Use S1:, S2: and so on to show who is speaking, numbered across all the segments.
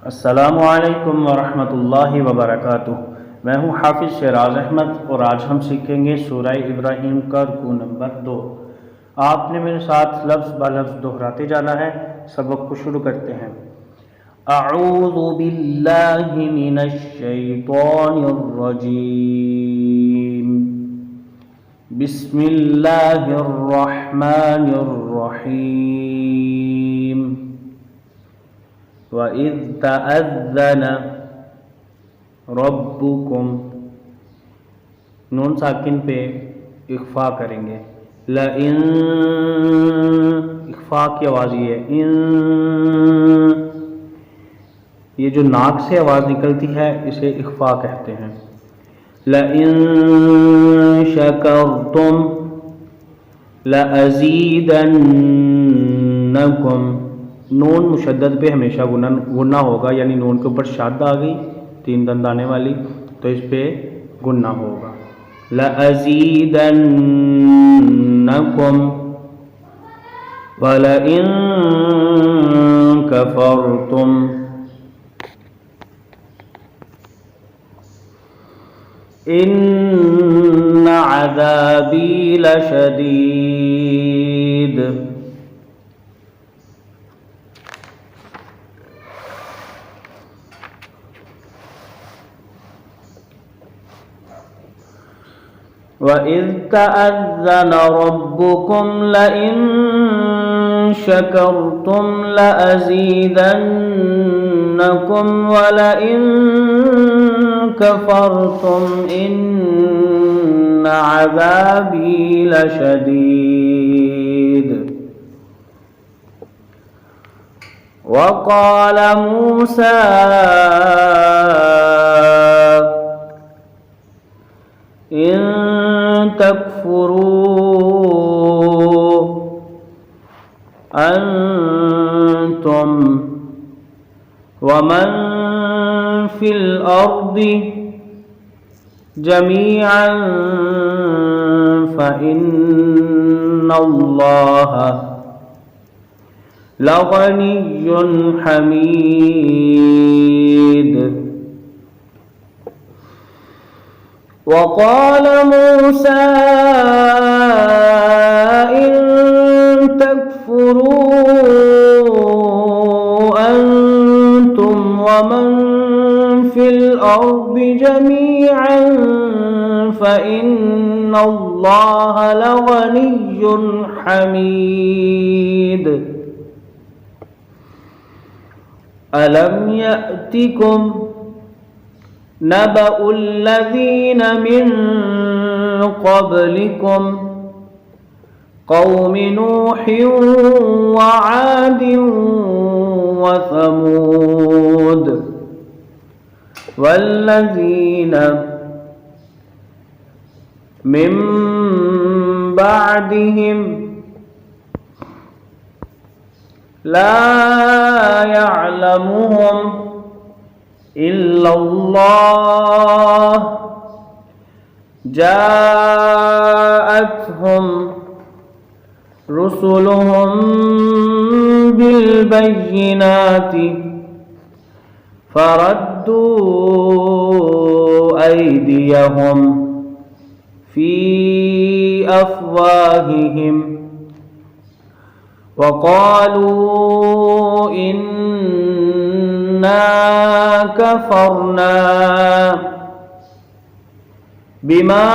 S1: अस्सलामुअलैकुम वरहमतुल्लाहि वबरकातुह। मैं हूँ हाफिज़ शराज अहमद और आज हम सीखेंगे सूरह इब्राहीम का रुकू नंबर 2। आपने मेरे साथ लफ्ज़ ब लफ्ज़ दोहराते जाना है। सबक को शुरू करते हैं। अऊज़ु बिल्लाहि मिनश शैतानिर रजीम। बिस्मिल्लाहिर रहमानिर रहीम। वइज़ तअज़्ज़न रब्बुकुम, नून साकिन पे इख्फा करेंगे। लइन, इख्फा की आवाज़ ये है। इन, ये जो नाक से आवाज़ निकलती है इसे इख्फा कहते हैं। लइन शकरतुम लअज़ीदन्नकुम, नून मुशद्दद पे हमेशा गुन्ना होगा, यानी नून के ऊपर शद आ गई 3 दंद आने वाली, तो इस पे गुन्ना होगा। लअज़ीदन्नकुम वलइन कफरतुम इन्न अज़ाबी लशदीद। वइज़ तअज़्ज़न रब्बुकुम लइन शकरतुम लअज़ीदन्नकुम वलइन कफरतुम इन्न अज़ाबी लशदीद। वक़ाल मूसा इन तकफुरू अंतुम वमन फिल अर्दि जमीअन फ़इन्नल्लाह लग़निय्युन हमीद। वक़ाल मूसा इन तकफुरू अंतुम वमन फिल अर्दि जमीअन फ़इन्नल्लाह लग़निय्युन हमीद। अलम यअतिकुम नबउल्लज़ीन मिन क़ब्लिकुम क़ौम नूहिन व आदिन व समूद वल्लज़ीन मिन बअदिहिम ला यअलमुहुम इल्लल्लाह जाअतहुम रुसुलुहुम बिलबय्यिनाति फरद्दू अयदियहुम फी अफ़वाहिहिम वक़ालू इन्ना कफ़रना बिमा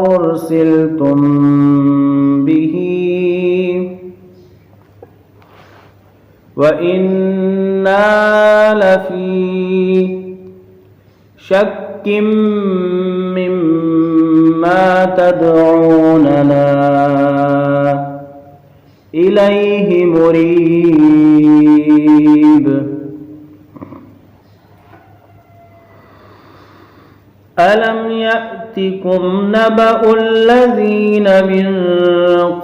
S1: उरसिलतुम बिही व इन्ना लफ़ी शक्किम मिम्मा तदऊनना इलैहि मुरीब। अलम यअतिकुम नबउल्लज़ीन मिन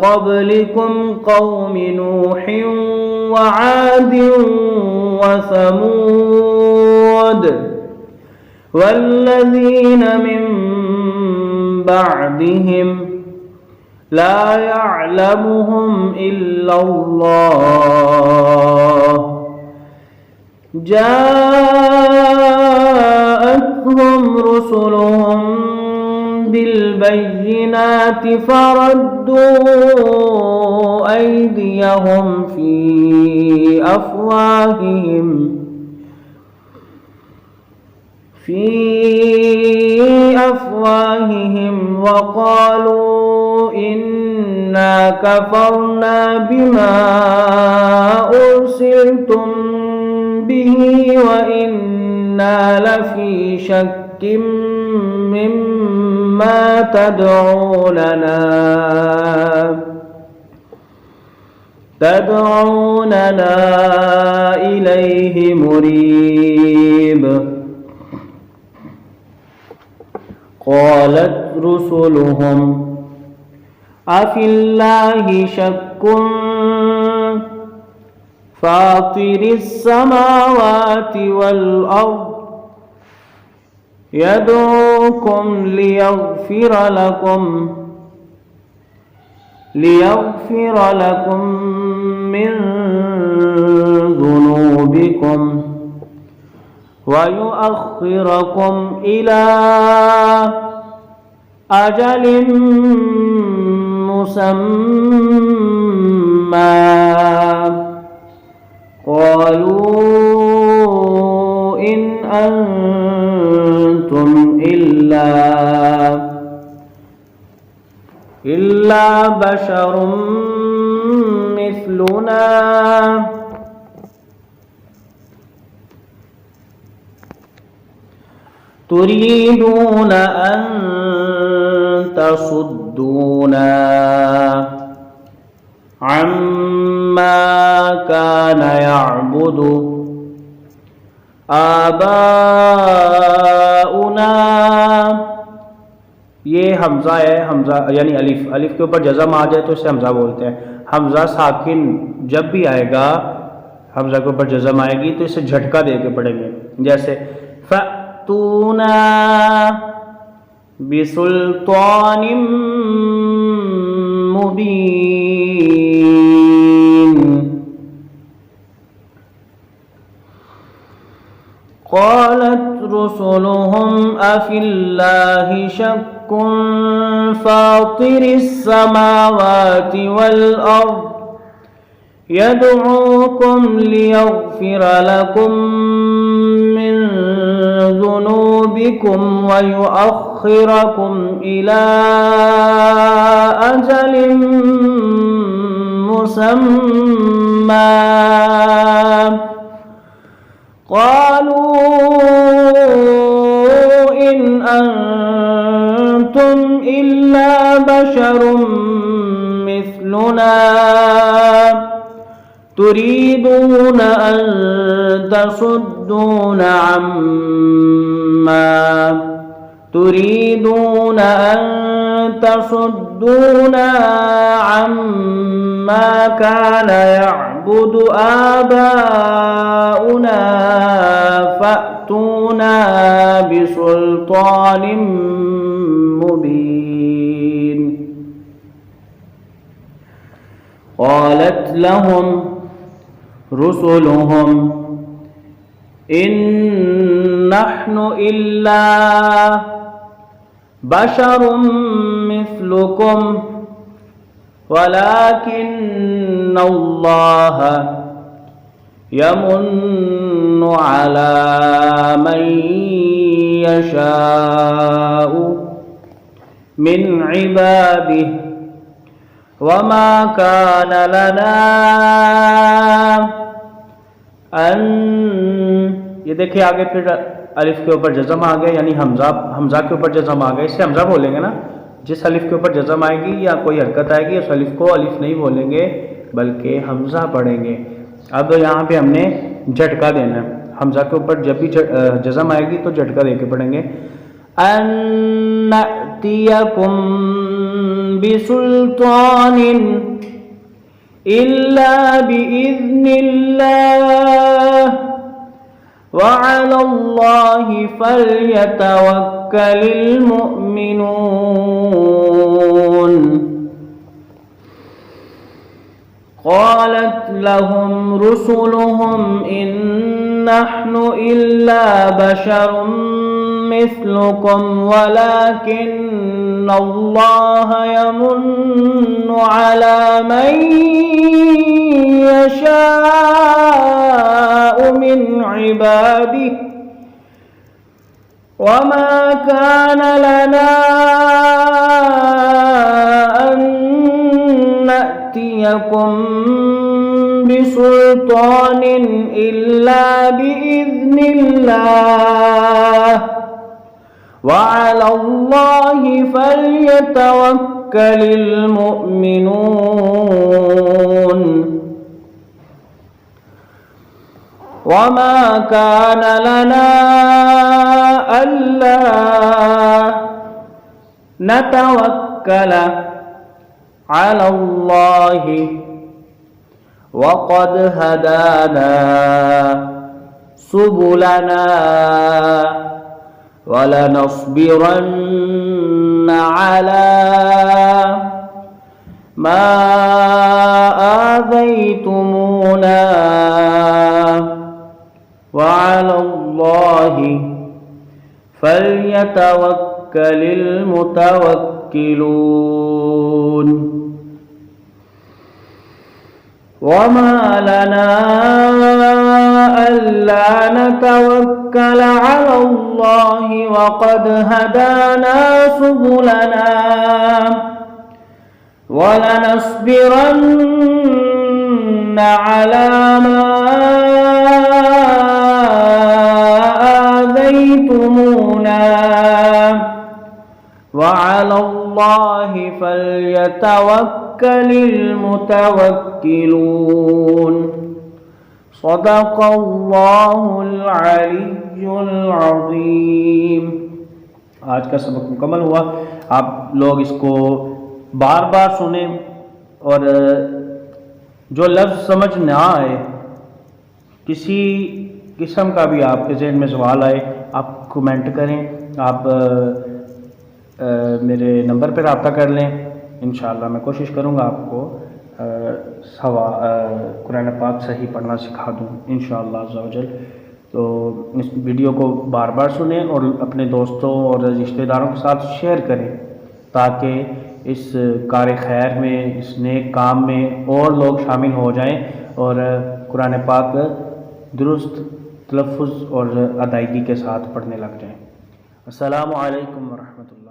S1: क़ब्लिकुम क़ौम नूहिन व आदिन व समूद वल्लज़ीन मिन बअदिहिम ला यअलमुहुम इल्लल्लाह جاءتهم رسلهم بالبينات فردوا أيديهم في أفواههم وقالوا إنا كفرنا بما أرسلتم به وإنا لفي شك مما تدعوننا إليه مريب. قالت رسلهم أفي الله شك فاطر السماوات والأرض يدعوكم ليغفر لكم من ذنوبكم ويؤخركم إلى أجل مسمى. قالوا إن أنتم إلا بشر مثلنا تريدون أن تصدونا عما كان يعبد आबाउना। ये हमजा है, हमजा यानी अलिफ, अलिफ के ऊपर जज़म आ जाए तो इसे हमजा बोलते हैं। हमजा साकिन जब भी आएगा, हमजा के ऊपर जज़म आएगी तो इसे झटका दे के पढ़ेंगे। जैसे फ़तूना बिसुल्तानिम मुबीन। क़ालत रुसुलुहुम अफ़िल्लाहि शक्कुन फ़ातिरिस समावाति वल अर्द यदऊकुम लियग़फ़िर लकुम मिन ज़ुनूबिकुम व युअख़्ख़िरकुम इला अजलिन मुसम्मा। क़ालू इन अंतुम इल्ला बशरुम मिस्लुना तुरीदून अन तसुद्दूना अम्मा कान यअबुदु आबाउना फ़अतूना बिसुल्तानिम मुबीन। क़ालत लहुम रुसुलुहुम इन नहनु इल्ला बशरुम मिस्लुकुम वलाकिन्नल्लाह यमुन्नु अला मन यशाउ मिन इबादिही वमा कान लना अन। ये देखिए आगे फिर अलिफ के ऊपर जज़म आ गया, यानी हमजा के ऊपर जज़म आ गया। इससे हमजा बोलेंगे ना, जिस अलिफ के ऊपर जज़म आएगी या कोई हरकत आएगी उस अलिफ को अलिफ नहीं बोलेंगे बल्कि हमजा पढ़ेंगे। अब यहाँ पे हमने झटका देना है, हमजा के ऊपर जब भी जज़म आएगी तो झटका दे के पढ़ेंगे। अन्नतियकुम बिसुल्तानिन इल्ला बिइज़्निल्लाह वअलल्लाहि फल्यतवक्कलिल मुअ्मिनून। قالت لهم رسلهم إن نحن إلا بشر مثلكم ولكن الله يمن على من يشاء من عباده وما كان لنا أن نأتيكم بسلطان إلا بإذن الله وعلى الله فليتوكل المؤمنون وما كان لنا ألا نتوكل على الله وقد هدانا سبلنا ولنصبرن على ما آذيتمونا وعلى الله فليتوكل المتوكلون وما لنا ألا نتوكل على الله وقد هدانا سبلنا ولنصبرن على ما آذيتمونا وعلى الله فليتوكل المتوكلون صدق الله العلی العظیم۔ آج کا سبق مکمل ہوا۔ آپ لوگ اس کو بار بار سنیں اور جو لفظ سمجھ نہ آئے، کسی قسم کا بھی آپ کے ذہن میں سوال آئے، آپ کمنٹ کریں، آپ میرے نمبر پہ رابطہ کر لیں، انشاءاللہ میں کوشش کروں گا آپ کو قرآن پاک صحیح پڑھنا سکھا دوں انشاءاللہ عز و جل۔ تو اس ویڈیو کو بار بار سنیں اور اپنے دوستوں اور رشتہ داروں کے ساتھ شیئر کریں تاکہ اس کار خیر میں، اس نیک کام میں اور لوگ شامل ہو جائیں اور قرآن پاک درست تلفظ اور ادائیگی کے ساتھ پڑھنے لگ جائیں۔ السلام علیکم ورحمۃ اللہ۔